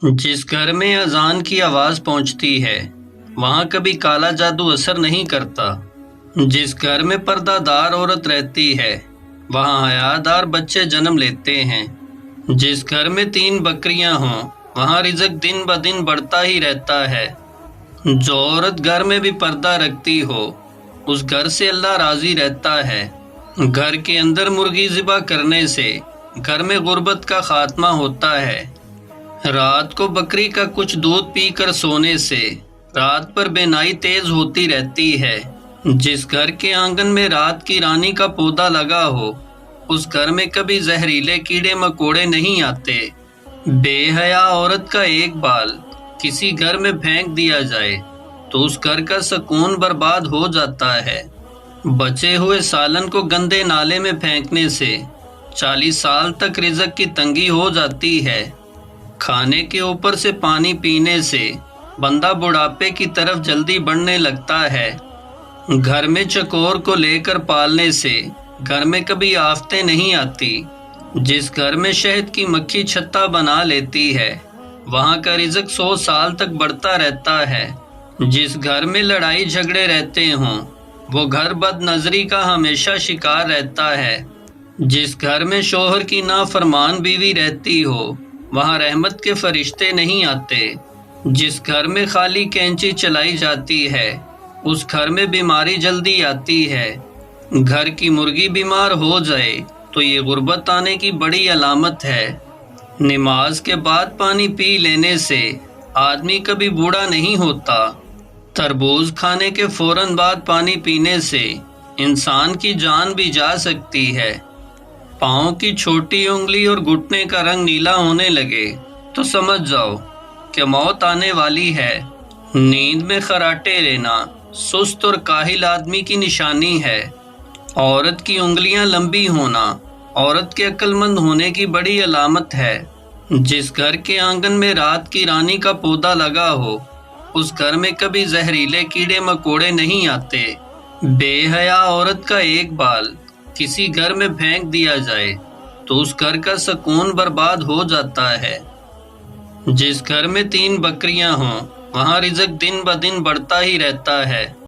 جس گھر میں اذان کی آواز پہنچتی ہے وہاں کبھی کالا جادو اثر نہیں کرتا۔ جس گھر میں پردہ دار عورت رہتی ہے وہاں حیادار بچے جنم لیتے ہیں۔ جس گھر میں 3 بکریاں ہوں وہاں رزق دن بدن بڑھتا ہی رہتا ہے۔ جو عورت گھر میں بھی پردہ رکھتی ہو اس گھر سے اللہ راضی رہتا ہے۔ گھر کے اندر مرغی ذبح کرنے سے گھر میں غربت کا خاتمہ ہوتا ہے۔ رات کو بکری کا کچھ دودھ پی کر سونے سے رات پر بینائی تیز ہوتی رہتی ہے۔ جس گھر کے آنگن میں رات کی رانی کا پودا لگا ہو اس گھر میں کبھی زہریلے کیڑے مکوڑے نہیں آتے۔ بے حیا عورت کا ایک بال کسی گھر میں پھینک دیا جائے تو اس گھر کا سکون برباد ہو جاتا ہے۔ بچے ہوئے سالن کو گندے نالے میں پھینکنے سے 40 سال تک رزق کی تنگی ہو جاتی ہے۔ کھانے کے اوپر سے پانی پینے سے بندہ بڑھاپے کی طرف جلدی بڑھنے لگتا ہے۔ گھر میں چکور کو لے کر پالنے سے گھر میں کبھی آفتیں نہیں آتی۔ جس گھر میں شہد کی مکھی چھتا بنا لیتی ہے وہاں کا رزق 100 سال تک بڑھتا رہتا ہے۔ جس گھر میں لڑائی جھگڑے رہتے ہوں وہ گھر بد نظری کا ہمیشہ شکار رہتا ہے۔ جس گھر میں شوہر کی نافرمان بیوی رہتی ہو وہاں رحمت کے فرشتے نہیں آتے۔ جس گھر میں خالی کینچی چلائی جاتی ہے اس گھر میں بیماری جلدی آتی ہے۔ گھر کی مرغی بیمار ہو جائے تو یہ غربت آنے کی بڑی علامت ہے۔ نماز کے بعد پانی پی لینے سے آدمی کبھی بوڑھا نہیں ہوتا۔ تربوز کھانے کے فوراً بعد پانی پینے سے انسان کی جان بھی جا سکتی ہے۔ پاؤں کی چھوٹی انگلی اور گھٹنے کا رنگ نیلا ہونے لگے تو سمجھ جاؤ کہ موت آنے والی ہے۔ نیند میں خراٹے لینا سست اور کاہل آدمی کی نشانی ہے۔ عورت کی انگلیاں لمبی ہونا عورت کے عقل مند ہونے کی بڑی علامت ہے۔ جس گھر کے آنگن میں رات کی رانی کا پودا لگا ہو اس گھر میں کبھی زہریلے کیڑے مکوڑے نہیں آتے۔ بے حیا عورت کا ایک بال کسی گھر میں پھینک دیا جائے تو اس گھر کا سکون برباد ہو جاتا ہے۔ جس گھر میں 3 بکریاں ہوں وہاں رزق دن بدن بڑھتا ہی رہتا ہے۔